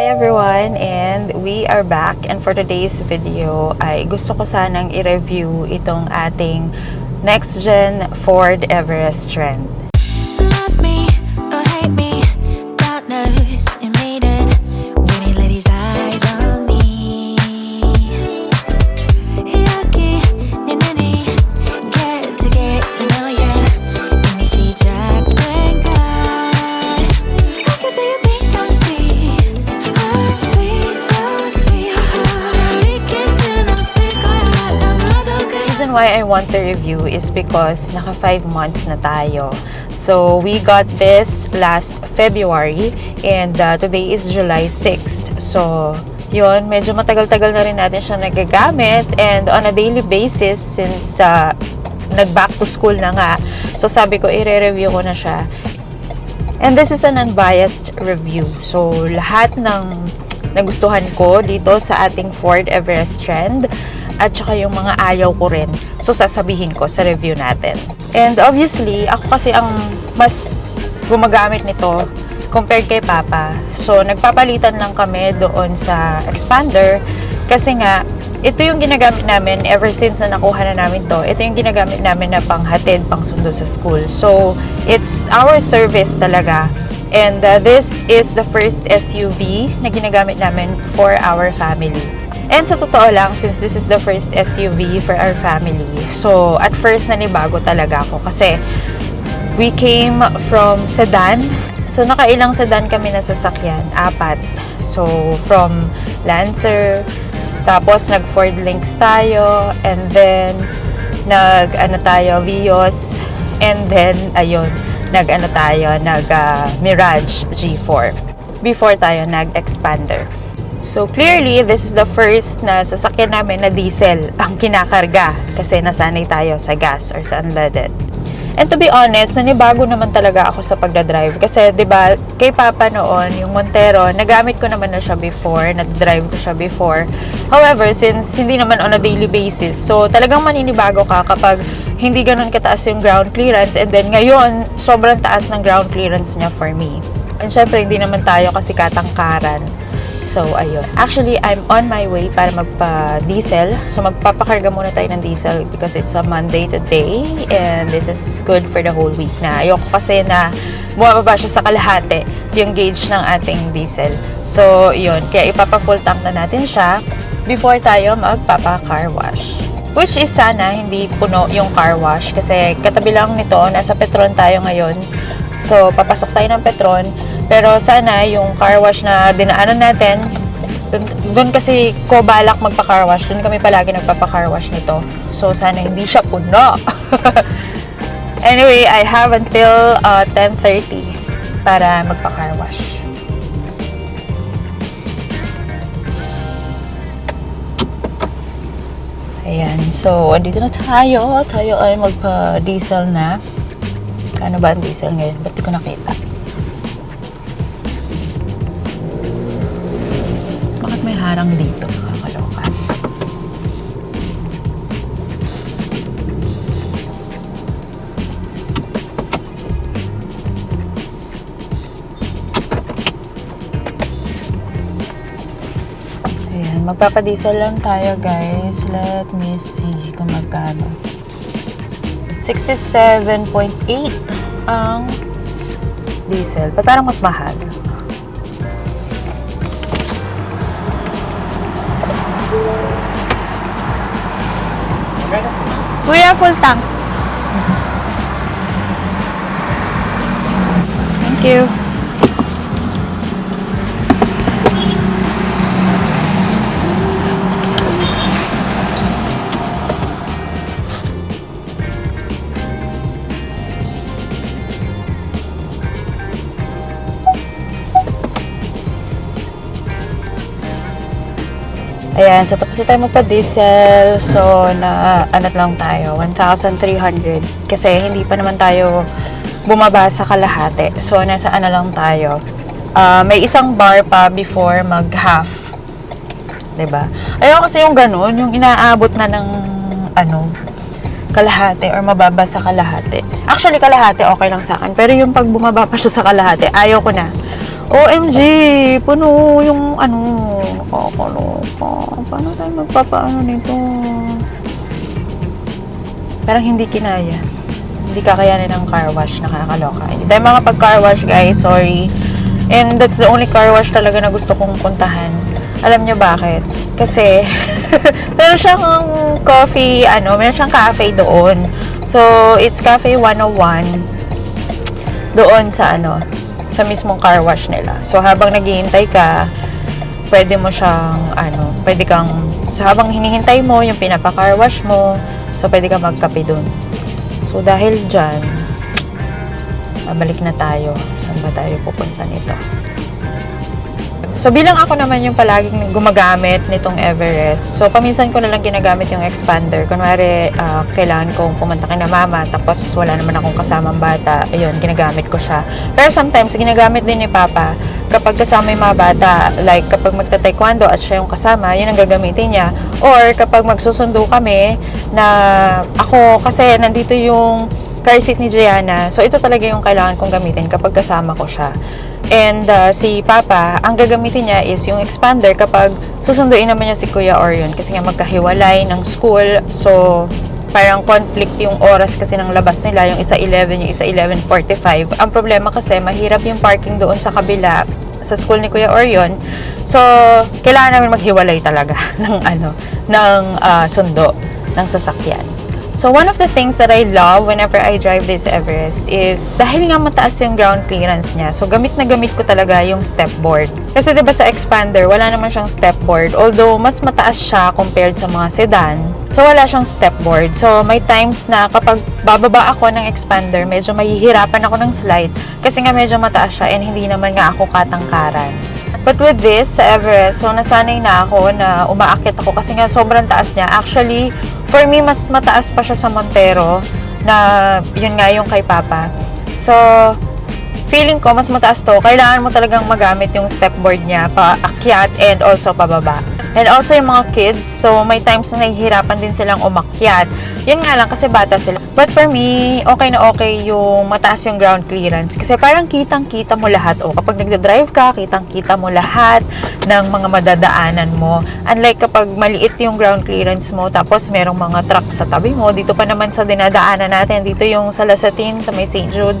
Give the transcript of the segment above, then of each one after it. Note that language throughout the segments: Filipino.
Hi everyone, and we are back, and for today's video ay gusto ko sanang i-review itong ating next gen Ford Everest trend. Love me or hate me, God knows you made it when he let his eyes on me. Yucky, ninini, get to know ya. Let me see Jack and God. How could do you think I'm sweet? I'm sweet, so sweet. Till we kiss and I'm sick of heart. I'm not okay. The reason why I want to review is because naka 5 months na tayo. So, we got this last February and today is July 6th. So, yun, medyo matagal-tagal na rin natin siya nagagamit and on a daily basis since nag-back to school na nga. So, sabi ko, i-review ko na siya. And this is an unbiased review. So, lahat ng nagustuhan ko dito sa ating Ford Everest trend at saka yung mga ayaw ko rin. So, sasabihin ko sa review natin. And obviously, ako kasi ang mas gumagamit nito compared kay Papa. So, nagpapalitan lang kami doon sa expander kasi nga, ito yung ginagamit namin ever since na nakuha na namin to. Ito yung ginagamit namin na panghatid, pangsundo sa school. So, it's our service talaga. And this is the first SUV na ginagamit namin for our family. And sa totoo lang, since this is the first SUV for our family, so at first nanibago talaga ako kasi we came from sedan. So nakailang sedan kami na sasakyan, 4. So from Lancer, tapos nag Ford Lynx tayo, and then nag Vios, and then ayun, nag Mirage G4 before tayo nag Expander. So clearly, this is the first na sasakyan namin na diesel ang kinakarga kasi nasanay tayo sa gas or sa unleaded. And to be honest, nanibago naman talaga ako sa pagdadrive kasi 'di ba, kay Papa noon, yung Montero, nagamit ko naman na siya before, nag-drive ko siya before. However, since hindi naman on a daily basis, so talagang maninibago ka kapag hindi ganun kataas yung ground clearance, and then ngayon, sobrang taas ng ground clearance niya for me. And syempre, hindi naman tayo kasi katangkaran. So, ayun. Actually, I'm on my way para magpa-diesel. So, magpapakarga muna tayo ng diesel because it's a Monday today and this is good for the whole week na. Ayoko kasi na bumababa siya sa kalahati yung gauge ng ating diesel. So, yun. Kaya ipapa-full tank na natin siya before tayo magpapa-car wash. Which is sana hindi puno yung car wash kasi katabi lang nito, nasa Petron tayo ngayon. So, papasok tayo ng Petron. Pero sana yung car wash na dinaanan natin, doon kasi ko balak magpa-car wash. Doon kami palagi nagpapa-car wash nito. So, sana hindi siya puno. Anyway, I have until 10:30 para magpa-car wash. Ayan. So, andito na tayo. Tayo ay magpa-diesel na. Kano ba ang diesel ngayon? Ba't di ko nakita? Bakit may harang dito? Nakakaloka. Ayan. Magpapadiesel lang tayo, guys. Let me see kung magkano. 67.8 ang diesel. Ba't parang mas mahal? Kuya, full tank. Thank you. Ayan, so tapos tayo magpa-diesel. So, anat lang tayo, 1,300. Kasi hindi pa naman tayo bumaba sa kalahati. So, nasa lang tayo. May isang bar pa before mag-half. 'Di ba? Ayoko kasi yung ganun, yung inaabot na ng kalahati or mababa sa kalahati. Actually, kalahati okay lang sa akin. Pero yung pag bumaba pa siya sa kalahati, ayaw ko na. OMG! Puno yung ano, nakakaloka. Paano tayo magpapaano nito? Parang hindi kinaya. Hindi kakayanin ng car wash, nakakaloka. Hindi tayo mga pag-car wash, guys. Sorry. And that's the only car wash talaga na gusto kong puntahan. Alam nyo bakit? Kasi, meron siyang coffee, meron siyang cafe doon. So, it's Cafe 101. Doon sa sa mismong car wash nila. So, habang naghihintay ka, pwede mo siyang, pwede kang, so habang hinihintay mo, yung pinapa-car wash mo, so pwede ka magkape dun. So, dahil dyan, babalik na tayo. Saan ba tayo pupunta nito? So, bilang ako naman yung palaging gumagamit nitong Everest, so, paminsan ko na lang ginagamit yung expander. Kunwari, kailangan kong pumunta kay na mama, tapos wala naman akong kasamang bata, ayun, ginagamit ko siya. Pero sometimes, ginagamit din ni Papa kapag kasama yung mga bata, like kapag magta-taekwondo at siya yung kasama, yun ang gagamitin niya. Or kapag magsusundo kami, na ako, kasi nandito yung car seat ni Gianna, so ito talaga yung kailangan kong gamitin kapag kasama ko siya. And si Papa, ang gagamitin niya is yung expander kapag susunduin naman niya si Kuya Orion kasi nga magkahiwalay ng school. So, parang conflict yung oras kasi ng labas nila. Yung isa 11, yung isa 11:45. Ang problema kasi mahirap yung parking doon sa kabila sa school ni Kuya Orion. So, kailangan namin maghiwalay talaga ng sundo ng sasakyan. So, one of the things that I love whenever I drive this Everest is dahil nga mataas yung ground clearance niya. So, gamit na gamit ko talaga yung step board. Kasi diba sa expander, wala naman siyang step board. Although, mas mataas siya compared sa mga sedan. So, wala siyang step board. So, may times na kapag bababa ako ng expander, medyo mahihirapan ako ng slide. Kasi nga medyo mataas siya and hindi naman nga ako katangkaran. But with this, sa Everest, so nasanay na ako na umaakit ako kasi nga sobrang taas niya. Actually, for me, mas mataas pa siya sa Montero na yun nga yung kay Papa. So, feeling ko mas mataas to. Kailangan mo talagang magamit yung step board niya, paakyat and also pababa. And also yung mga kids, so may times na nahihirapan din silang umakyat. Yun nga lang kasi bata sila. But for me, okay na okay yung mataas yung ground clearance. Kasi parang kitang-kita mo lahat. O kapag nagda-drive ka, kitang-kita mo lahat ng mga madadaanan mo. Unlike kapag maliit yung ground clearance mo, tapos merong mga truck sa tabi mo. Dito pa naman sa dinadaanan natin, dito yung sa Lasatin, sa may St. Jude.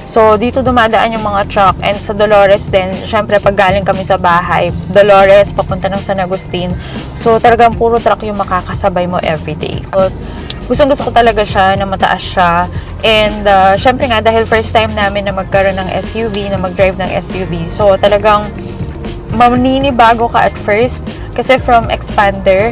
So, dito dumadaan yung mga truck. And sa Dolores din, syempre pag galing kami sa bahay, Dolores, papunta ng San Agustin. So, talagang puro truck yung makakasabay mo everyday. So, gustong-gusto ko talaga siya, na mataas siya. And, syempre nga, dahil first time namin na magkaroon ng SUV, na mag-drive ng SUV. So, talagang maninibago ka at first. Kasi from expander,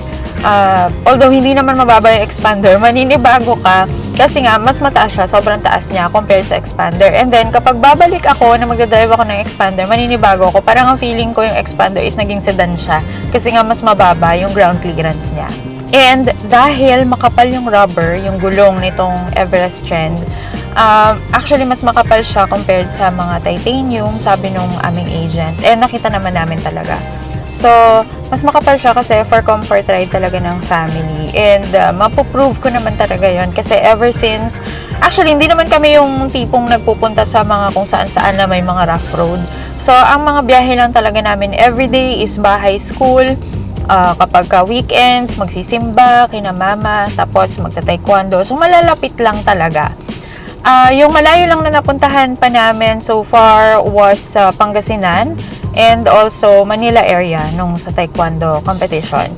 although hindi naman mababa yung expander, maninibago ka kasi nga mas mataas siya, sobrang taas niya compared sa expander. And then kapag babalik ako na magdadrive ako ng expander, maninibago ako, parang ang feeling ko yung expander is naging sedan siya kasi nga mas mababa yung ground clearance niya. And dahil makapal yung rubber, yung gulong nitong Everest Trend, actually mas makapal siya compared sa mga titanium, sabi nung aming agent. And nakita naman namin talaga. So, mas makapal siya kasi for comfort ride talaga ng family. And mapoprove ko naman talaga yon kasi ever since, actually hindi naman kami yung tipong nagpupunta sa mga kung saan-saan na may mga rough road. So, ang mga biyahe lang talaga namin everyday is bahay, school. Kapag weekends, magsisimba, kina mama, tapos magta-taekwondo. So, malalapit lang talaga. Yung malayo lang na napuntahan pa namin so far was Pangasinan and also Manila area nung sa taekwondo competition.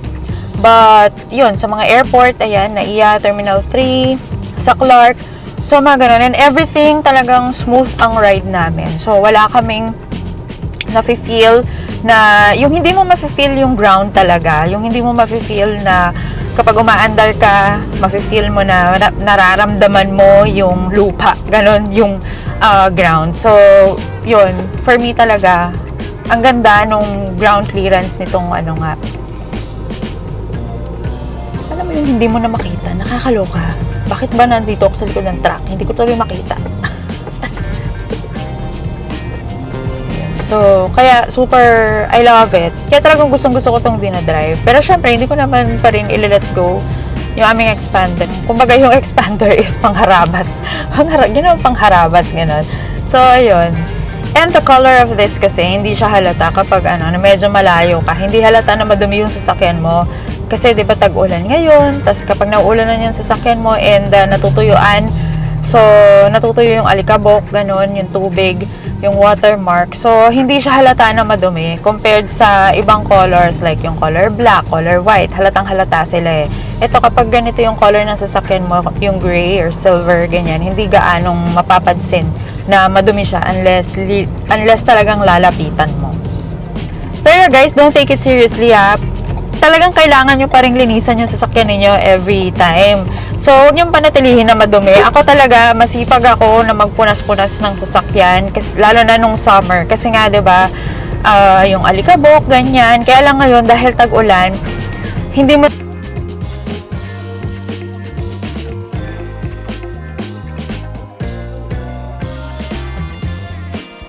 But, yun, sa mga airport, ayan, NAIA, Terminal 3, sa Clark, so mga ganun. And everything talagang smooth ang ride namin. So, wala kaming nafe-feel na, yung hindi mo mafe-feel yung ground talaga, yung hindi mo mafe-feel na kapag umaandar ka, mafe-feel mo na nararamdaman mo yung lupa, ganun yung ground. So, yun, for me talaga, ang ganda nung ground clearance nitong nga. Alam mo yung hindi mo na makita, nakakaloka. Bakit ba nandito ako sa likod ng truck? Hindi ko tuloy makita. So, kaya super, I love it. Kaya talagang gustong-gusto ko itong dinadrive. Pero syempre, hindi ko naman pa rin i-let go yung aming expander. Kumbaga yung expander is pangharabas. Gano'n pangharabas, gano'n. So, ayun. And the color of this kasi, hindi siya halata kapag na medyo malayo ka. Hindi halata na madumi yung sasakyan mo. Kasi di ba tag-ulan ngayon, tas kapag nauulan na yung sasakyan mo and natutuyuan, so natutuyo yung alikabok, ganun, yung tubig, yung watermark. So hindi siya halata na madumi compared sa ibang colors like yung color black, color white. Halatang halata sila eh. Ito kapag ganito yung color ng sasakyan mo, yung gray or silver, ganyan, hindi gaanong mapapansin na madumi siya unless talagang lalapitan mo. Pero guys, don't take it seriously talagang kailangan nyo pa rin linisan yung sasakyan ninyo every time. So, huwag nyo panatilihin na madumi. Ako talaga, masipag ako na magpunas-punas ng sasakyan, kasi, lalo na nung summer. Kasi nga, diba, yung alikabok, ganyan. Kaya lang ngayon, dahil tag-ulan, hindi mo